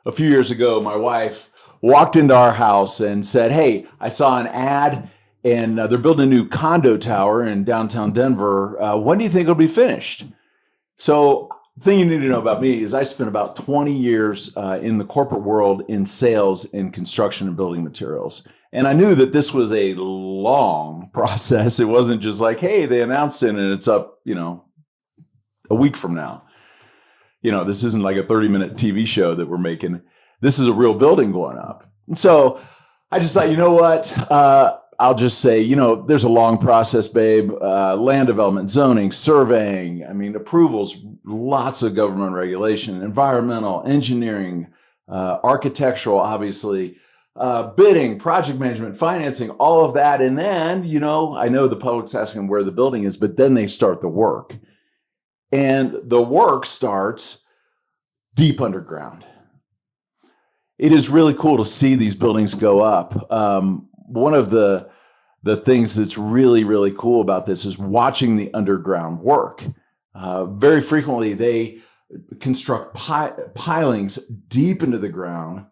A few years ago, my wife walked into our house and said, "Hey, I saw an ad and they're building a new condo tower in downtown Denver. When do you think it'll be finished?" So, the thing you need to know about me is I spent about 20 years in the corporate world in sales in construction and building materials. And I knew that this was a long process. It wasn't just like, hey, they announced it and it's up, a week from now. This isn't like a 30-minute TV show that we're making. This is a real building going up. And so I just thought, you know what? I'll just say, there's a long process, babe. Land development, zoning, surveying, approvals, lots of government regulation, environmental, engineering, architectural, obviously, bidding, project management, financing, all of that. And then, I know the public's asking where the building is, but then they start the work. And the work starts deep underground. It is really cool to see these buildings go up. One of the things that's really, really cool about this is watching the underground work. Very frequently, they construct pilings deep into the ground,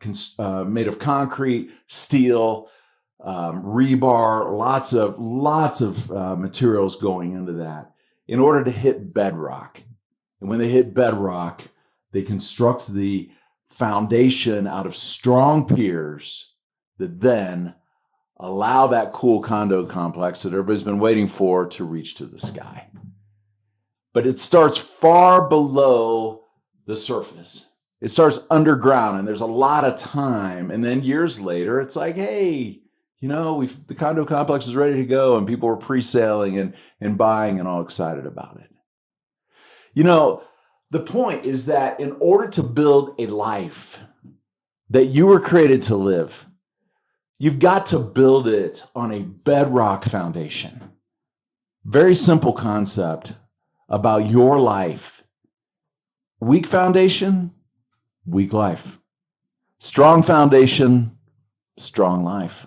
made of concrete, steel, rebar, lots of materials going into that in order to hit bedrock. And when they hit bedrock, they construct the foundation out of strong piers that then allow that cool condo complex that everybody's been waiting for to reach to the sky. But it starts far below the surface. It starts underground, and there's a lot of time. And then years later, it's like, hey, the condo complex is ready to go, and people are pre-selling and buying and all excited about it. The point is that in order to build a life that you were created to live, you've got to build it on a bedrock foundation. Very simple concept about your life. Weak foundation, weak life. Strong foundation, strong life.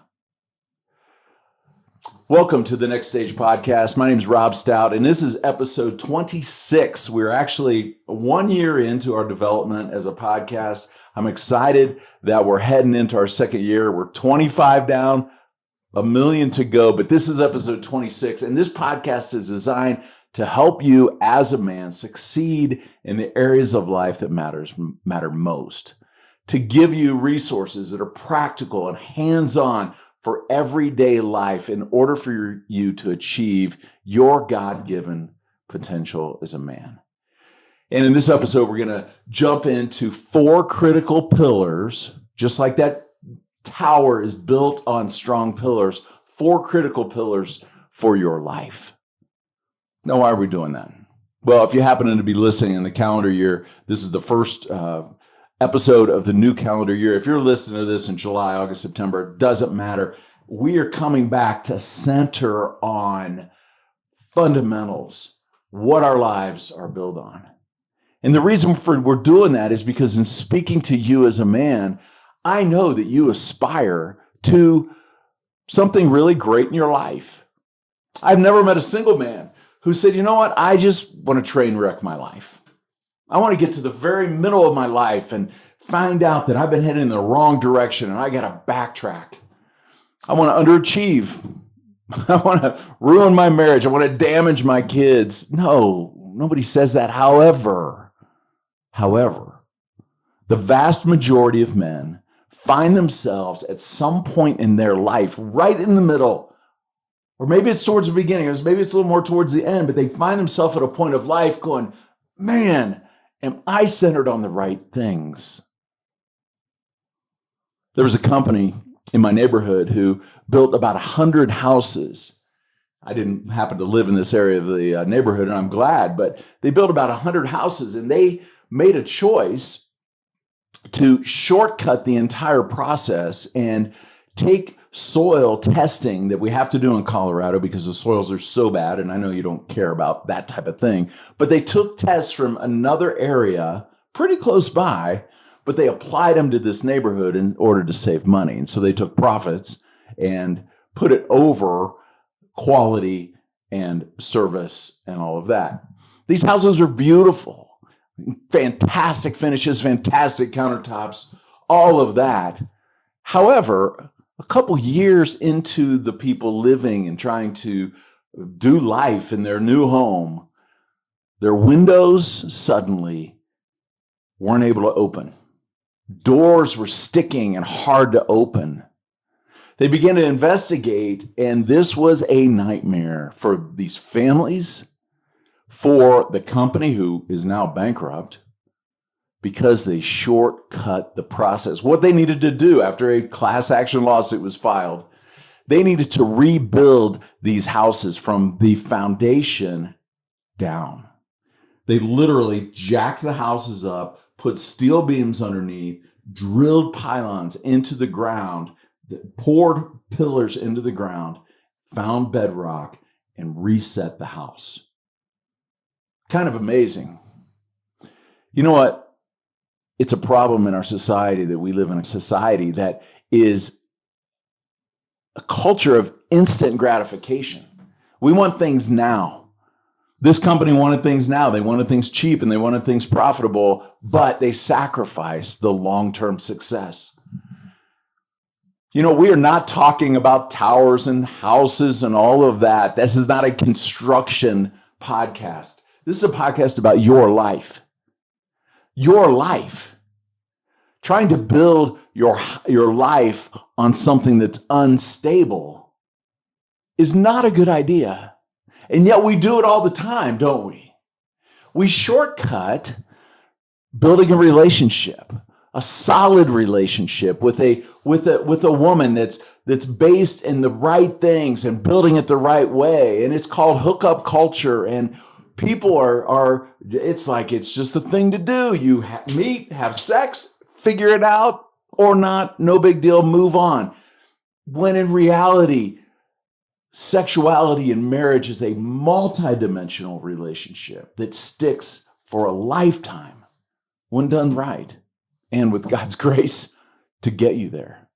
Welcome to the Next Stage Podcast. My name is Rob Stout, and this is episode 26. We're actually 1 year into our development as a podcast. I'm excited that we're heading into our second year. We're 25 down, 1 million to go, but this is episode 26, and this podcast is designed to help you as a man succeed in the areas of life that matter most, to give you resources that are practical and hands-on for everyday life in order for you to achieve your God-given potential as a man. And in this episode, we're going to jump into 4 critical pillars, just like that tower is built on strong pillars, 4 critical pillars for your life. Now, why are we doing that? Well, if you happen to be listening in the calendar year, this is the first episode of the new calendar year. If you're listening to this in July, August, September, it doesn't matter. We are coming back to center on fundamentals, what our lives are built on. And the reason we're doing that is because in speaking to you as a man, I know that you aspire to something really great in your life. I've never met a single man who said, you know what, I just want to train wreck my life. I want to get to the very middle of my life and find out that I've been heading in the wrong direction and I got to backtrack. I want to underachieve. I want to ruin my marriage. I want to damage my kids. No, nobody says that. However, the vast majority of men find themselves at some point in their life, right in the middle, or maybe it's towards the beginning, or maybe it's a little more towards the end, but they find themselves at a point of life going, man, am I centered on the right things? There was a company in my neighborhood who built about 100 houses. I didn't happen to live in this area of the neighborhood, and I'm glad, but they built about 100 houses, and they made a choice to shortcut the entire process and take soil testing that we have to do in Colorado because the soils are so bad, and I know you don't care about that type of thing, but they took tests from another area pretty close by, but they applied them to this neighborhood in order to save money. And so they took profits and put it over quality and service and all of that. These houses are beautiful, fantastic finishes, fantastic countertops, all of that. However, a couple years into the people living and trying to do life in their new home, their windows suddenly weren't able to open. Doors were sticking and hard to open. They began to investigate, and this was a nightmare for these families, for the company who is now bankrupt, because they shortcut the process. What they needed to do after a class action lawsuit was filed, they needed to rebuild these houses from the foundation down. They literally jacked the houses up, put steel beams underneath, drilled pylons into the ground, poured pillars into the ground, found bedrock, and reset the house. Kind of amazing. You know what? It's a problem in our society that we live in a society that is a culture of instant gratification. We want things now. This company wanted things now. They wanted things cheap and they wanted things profitable, but they sacrificed the long-term success. You know, we are not talking about towers and houses and all of that. This is not a construction podcast. This is a podcast about your life. Your life. Trying to build your life on something that's unstable is not a good idea. And yet we do it all the time, don't we? We shortcut building a relationship, a solid relationship with a woman that's based in the right things and building it the right way. And it's called hookup culture. And people are it's like it's just a thing to do. You meet, have sex, figure it out or not, no big deal, move on. When in reality, sexuality and marriage is a multidimensional relationship that sticks for a lifetime when done right and with God's grace to get you there.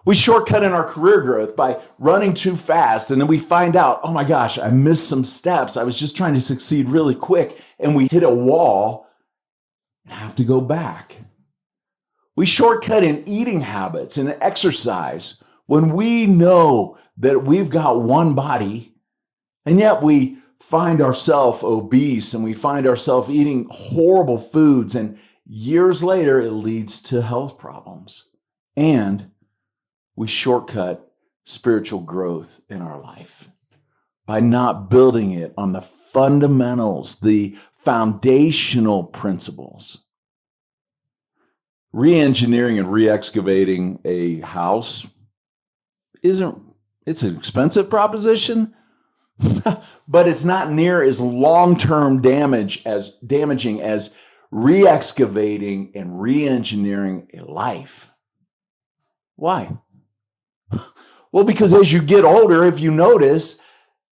We shortcut in our career growth by running too fast, and then we find out, oh my gosh, I missed some steps. I was just trying to succeed really quick, and we hit a wall and have to go back. We shortcut in eating habits and exercise when we know that we've got one body, and yet we find ourselves obese and we find ourselves eating horrible foods, and years later it leads to health problems. And we shortcut spiritual growth in our life by not building it on the fundamentals, the foundational principles. Re-engineering and re-excavating a house it's an expensive proposition, but it's not near as long-term damaging as re-excavating and re-engineering a life. Why? Well, because as you get older, if you notice,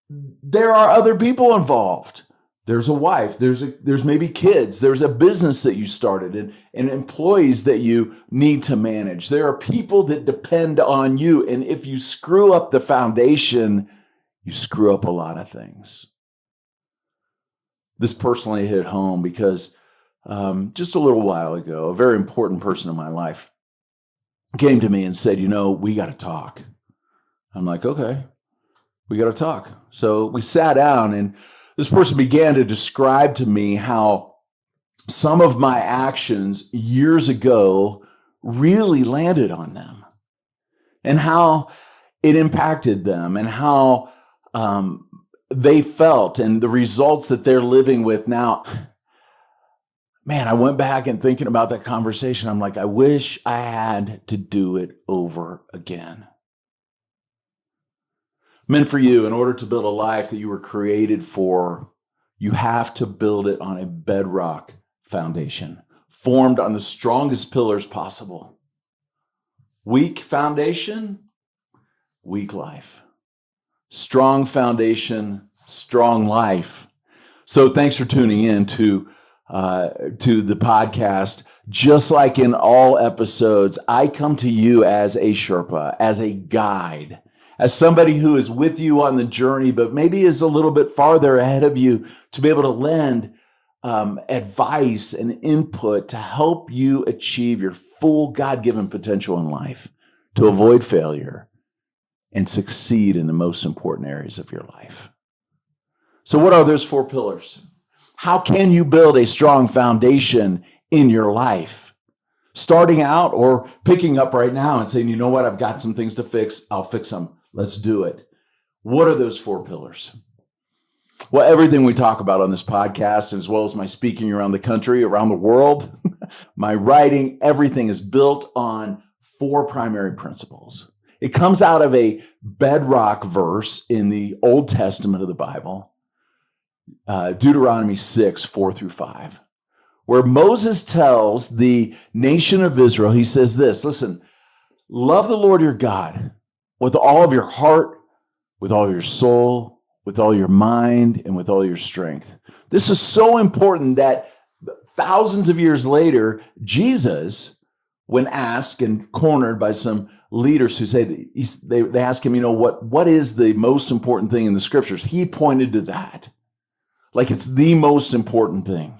there are other people involved. There's a wife, there's maybe kids, there's a business that you started and employees that you need to manage. There are people that depend on you. And if you screw up the foundation, you screw up a lot of things. This personally hit home because just a little while ago, a very important person in my life came to me and said, we got to talk. I'm like, okay, we got to talk. So we sat down and this person began to describe to me how some of my actions years ago really landed on them and how it impacted them and how they felt and the results that they're living with now. Man, I went back and thinking about that conversation. I'm like, I wish I had to do it over again. Meant for you, in order to build a life that you were created for, you have to build it on a bedrock foundation, formed on the strongest pillars possible. Weak foundation, weak life. Strong foundation, strong life. So thanks for tuning in to the podcast. Just like in all episodes, I come to you as a Sherpa, as a guide, as somebody who is with you on the journey, but maybe is a little bit farther ahead of you to be able to lend advice and input to help you achieve your full God-given potential in life, to avoid failure and succeed in the most important areas of your life. So what are those 4 pillars? How can you build a strong foundation in your life? Starting out or picking up right now and saying, you know what, I've got some things to fix. I'll fix them. Let's do it. What are those 4 pillars? Well, everything we talk about on this podcast, as well as my speaking around the country, around the world, my writing, everything is built on 4 primary principles. It comes out of a bedrock verse in the Old Testament of the Bible, Deuteronomy 6, 4 through 5, where Moses tells the nation of Israel, he says this, listen, love the Lord your God with all of your heart, with all your soul, with all your mind, and with all your strength. This is so important that thousands of years later, Jesus, when asked and cornered by some leaders who said, they asked him, what is the most important thing in the scriptures? He pointed to that. Like it's the most important thing.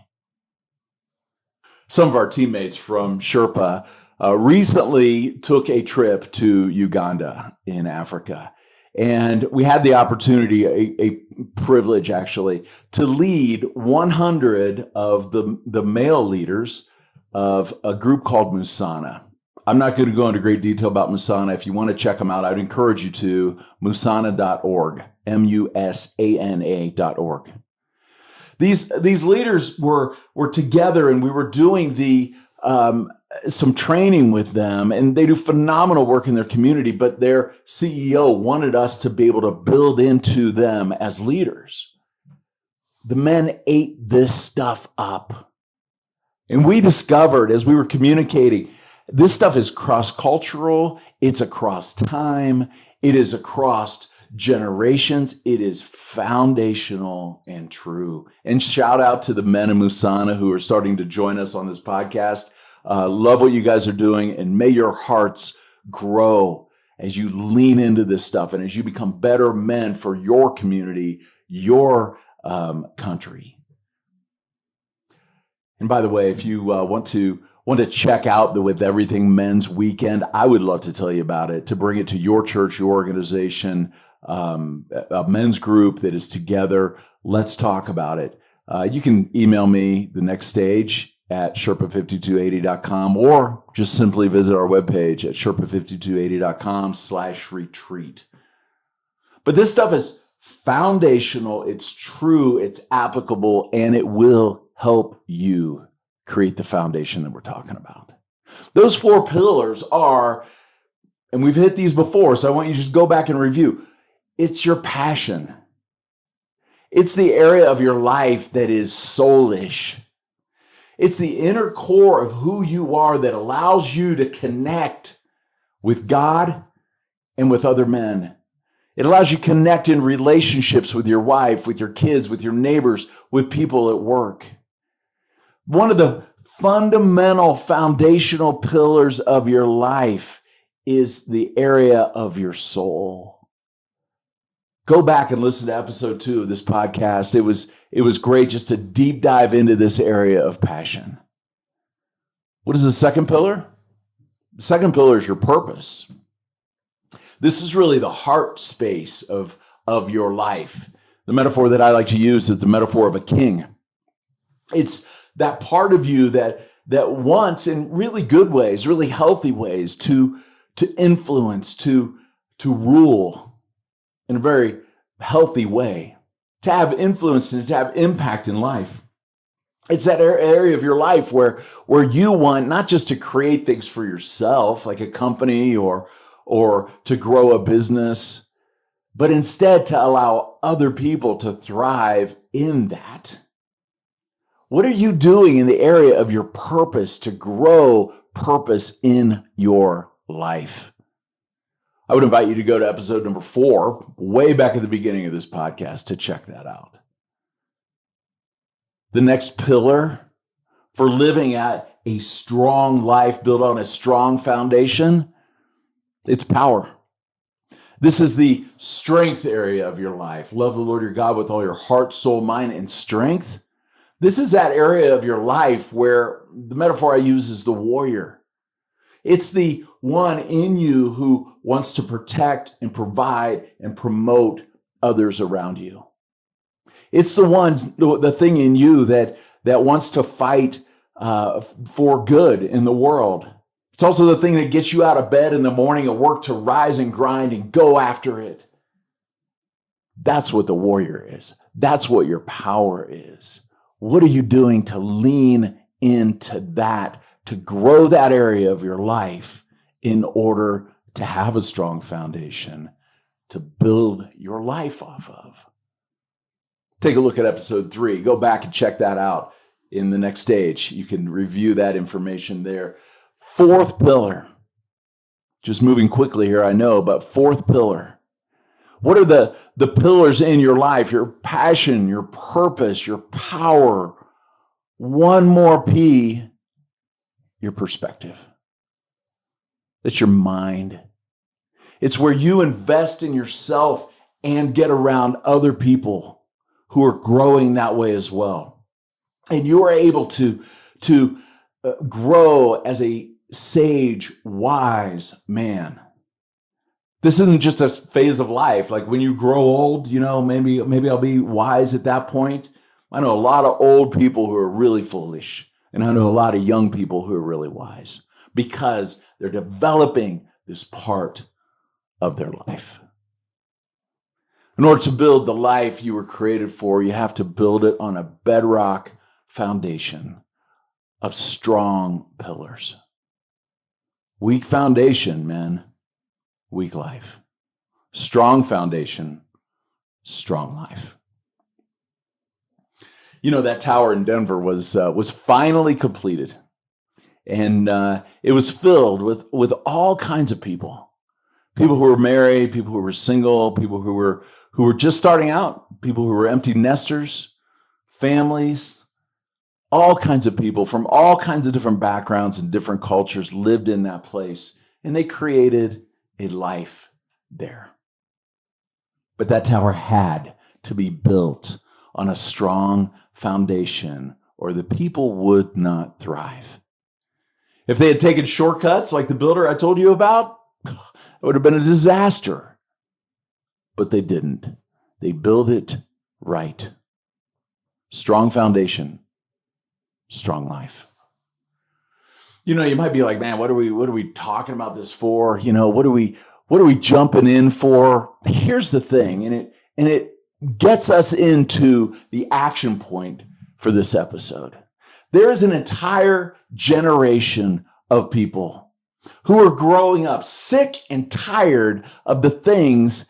Some of our teammates from Sherpa recently took a trip to Uganda in Africa. And we had the opportunity, a privilege actually, to lead 100 of the male leaders of a group called Musana. I'm not going to go into great detail about Musana. If you want to check them out, I'd encourage you to musana.org, musana.org. These leaders were together, and we were doing some training with them, and they do phenomenal work in their community, but their CEO wanted us to be able to build into them as leaders. The men ate this stuff up. And we discovered as we were communicating, this stuff is cross-cultural, it's across time, it is across generations, it is foundational and true. And shout out to the men of Musana who are starting to join us on this podcast. Love what you guys are doing, and may your hearts grow as you lean into this stuff and as you become better men for your community, your country. And by the way, if you want to check out the With Everything Men's Weekend, I would love to tell you about it, to bring it to your church, your organization, a men's group that is together. Let's talk about it. You can email me the next stage at Sherpa5280.com, or just simply visit our webpage at Sherpa5280.com/retreat. But this stuff is foundational, it's true, it's applicable, and it will help you create the foundation that we're talking about. Those 4 pillars are, and we've hit these before, so I want you to just go back and review. It's your passion. It's the area of your life that is soulish. It's the inner core of who you are that allows you to connect with God and with other men. It allows you to connect in relationships with your wife, with your kids, with your neighbors, with people at work. One of the fundamental foundational pillars of your life is the area of your soul. Go back and listen to episode 2 of this podcast. It was great just to deep dive into this area of passion. What is the second pillar? The second pillar is your purpose. This is really the heart space of your life. The metaphor that I like to use is the metaphor of a king. It's that part of you that wants, in really good ways, really healthy ways, to influence, to rule in a very healthy way, to have influence and to have impact in life. It's that area of your life where you want not just to create things for yourself, like a company or to grow a business, but instead to allow other people to thrive in that. What are you doing in the area of your purpose to grow purpose in your life? I would invite you to go to episode number 4, way back at the beginning of this podcast, to check that out. The next pillar for living at a strong life built on a strong foundation, it's power. This is the strength area of your life. Love the Lord your God with all your heart, soul, mind, and strength. This is that area of your life where the metaphor I use is the warrior. It's the one in you who wants to protect and provide and promote others around you. It's the thing in you that wants to fight for good in the world. It's also the thing that gets you out of bed in the morning at work to rise and grind and go after it. That's what the warrior is. That's what your power is. What are you doing to lean into that, to grow that area of your life in order to have a strong foundation to build your life off of? Take a look at episode 3. Go back and check that out in the next stage. You can review that information there. 4th pillar. Just moving quickly here, I know, but 4th pillar. What are the pillars in your life? Your passion, your purpose, your power. One more P, your perspective. That's your mind. It's where you invest in yourself and get around other people who are growing that way as well. And you are able to grow as a sage, wise man. This isn't just a phase of life. Like when you grow old, maybe I'll be wise at that point. I know a lot of old people who are really foolish, and I know a lot of young people who are really wise because they're developing this part of their life. In order to build the life you were created for, you have to build it on a bedrock foundation of strong pillars. Weak foundation, men. Weak life. Strong foundation, strong life. That tower in Denver was finally completed, and it was filled with all kinds of people who were married, people who were single, people who were just starting out, people who were empty nesters, families, all kinds of people from all kinds of different backgrounds and different cultures lived in that place, and they created a life there. But that tower had to be built on a strong foundation, or the people would not thrive. If they had taken shortcuts like the builder I told you about, it would have been a disaster. But they didn't. They built it right. Strong foundation, strong life. You might be like, man, what are we talking about this for? What are we jumping in for? Here's the thing, and it gets us into the action point for this episode. There is an entire generation of people who are growing up sick and tired of the things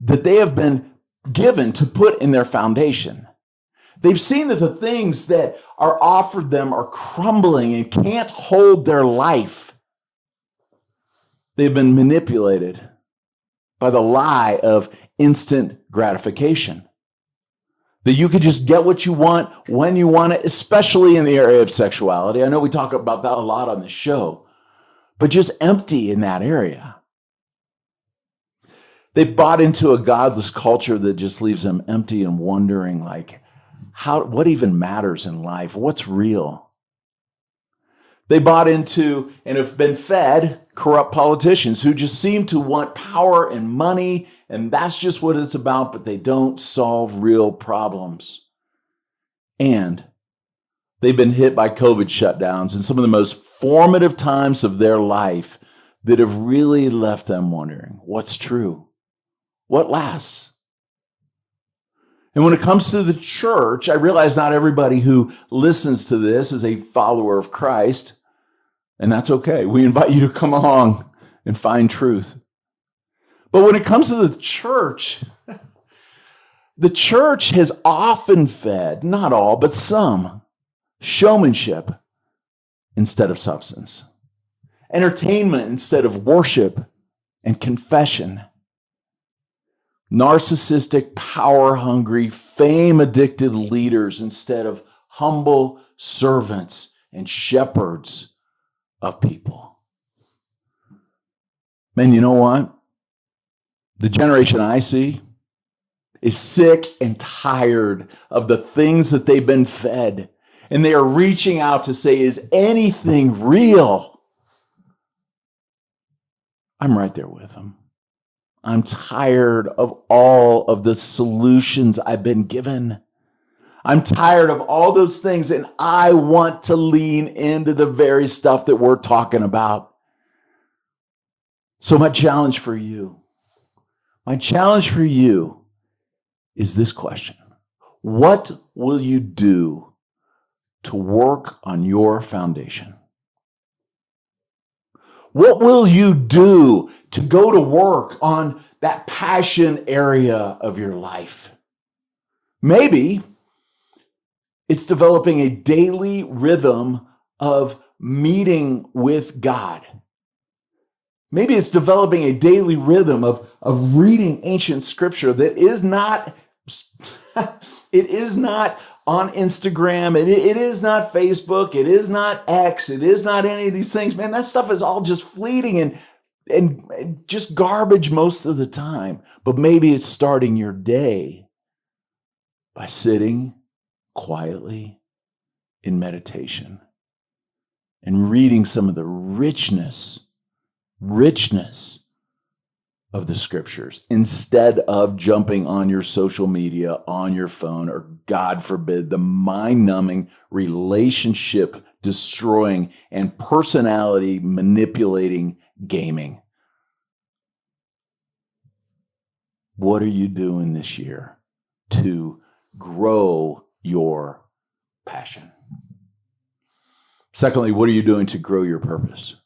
that they have been given to put in their foundation. They've seen that the things that are offered them are crumbling and can't hold their life. They've been manipulated by the lie of instant gratification. That you could just get what you want when you want it, especially in the area of sexuality. I know we talk about that a lot on the show, but just empty in that area. They've bought into a godless culture that just leaves them empty and wondering, what even matters in life? What's real? They bought into and have been fed corrupt politicians who just seem to want power and money, and that's just what it's about, but they don't solve real problems. And they've been hit by COVID shutdowns in some of the most formative times of their life that have really left them wondering, what's true? What lasts? And when it comes to the church, I realize not everybody who listens to this is a follower of Christ, and that's okay. We invite you to come along and find truth. But when it comes to the church has often fed, not all, but some, showmanship instead of substance, entertainment instead of worship and confession, narcissistic, power-hungry, fame-addicted leaders instead of humble servants and shepherds of people. Man, you know what? The generation I see, is sick and tired of the things that they've been fed. And they are reaching out to say, is anything real? I'm right there with them. I'm tired of all of the solutions I've been given. I'm tired of all those things, and I want to lean into the very stuff that we're talking about. So my challenge for you is this question. What will you do to work on your foundation? What will you do to go to work on that passion area of your life? Maybe it's developing a daily rhythm of meeting with God. Maybe it's developing a daily rhythm of reading ancient scripture that is not, it is not on Instagram. It is not Facebook. It is not X. It is not any of these things. Man, that stuff is all just fleeting and just garbage most of the time. But maybe it's starting your day by sitting quietly in meditation and reading some of the richness of the scriptures instead of jumping on your social media, on your phone, or God forbid, the mind-numbing, relationship-destroying, and personality-manipulating gaming. What are you doing this year to grow your passion? Secondly, what are you doing to grow your purpose?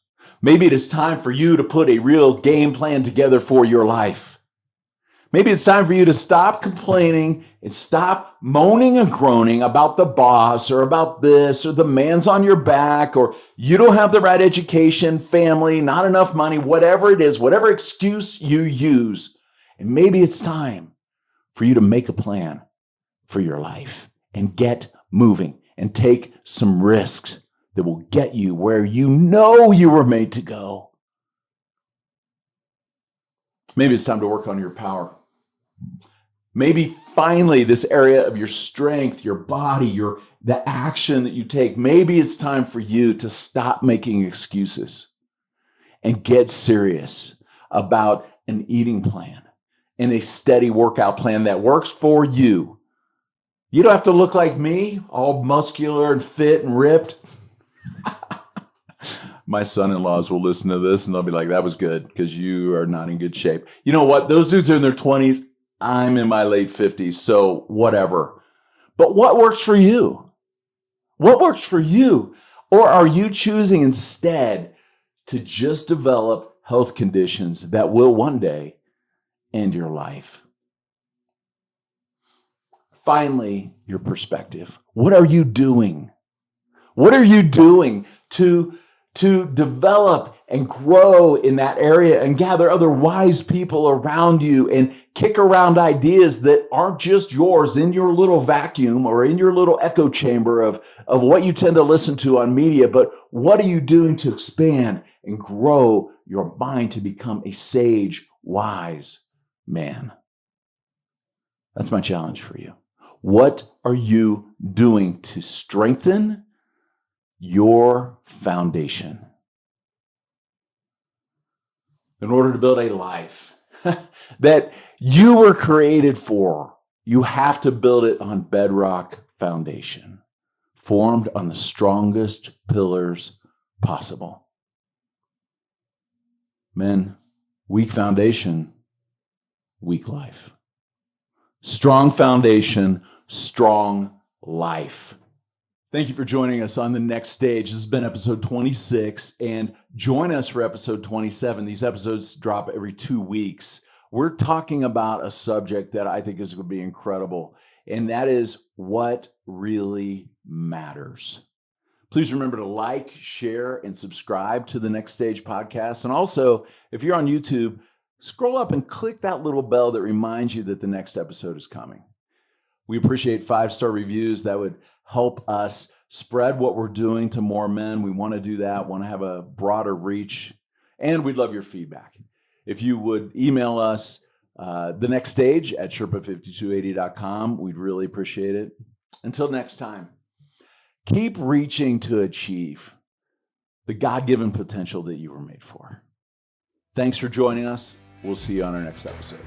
Maybe it is time for you to put a real game plan together for your life. Maybe it's time for you to stop complaining and stop moaning and groaning about the boss or about this or the man's on your back or you don't have the right education, family, not enough money, whatever it is, whatever excuse you use. And maybe it's time for you to make a plan for your life and get moving and take some risks that will get you where you know you were made to go. Maybe it's time to work on your power. Maybe finally this area of your strength, your body, the action that you take, maybe it's time for you to stop making excuses and get serious about an eating plan and a steady workout plan that works for you. You don't have to look like me, all muscular and fit and ripped. My son-in-laws will listen to this and they'll be like, that was good because you are not in good shape. You know what? Those dudes are in their 20s. I'm in my late 50s, so whatever. But what works for you? What works for you? Or are you choosing instead to just develop health conditions that will one day end your life? Finally, your perspective. What are you doing? What are you doing to develop and grow in that area and gather other wise people around you and kick around ideas that aren't just yours in your little vacuum or in your little echo chamber of what you tend to listen to on media, but what are you doing to expand and grow your mind to become a sage, wise man? That's my challenge for you. What are you doing to strengthen your foundation? In order to build a life that you were created for, you have to build it on bedrock foundation, formed on the strongest pillars possible. Men, weak foundation, weak life. Strong foundation, strong life. Thank you for joining us on The Next Stage. This has been episode 26, and join us for episode 27. These episodes drop every 2 weeks. We're talking about a subject that I think is going to be incredible, and that is what really matters. Please remember to like, share, and subscribe to The Next Stage podcast. And also, if you're on YouTube, scroll up and click that little bell that reminds you that the next episode is coming. We appreciate 5-star reviews. That would help us spread what we're doing to more men. We want to do that, want to have a broader reach, and we'd love your feedback. If you would email us, the next stage at Sherpa5280.com. We'd really appreciate it. Until next time, keep reaching to achieve the God-given potential that you were made for. Thanks for joining us. We'll see you on our next episode.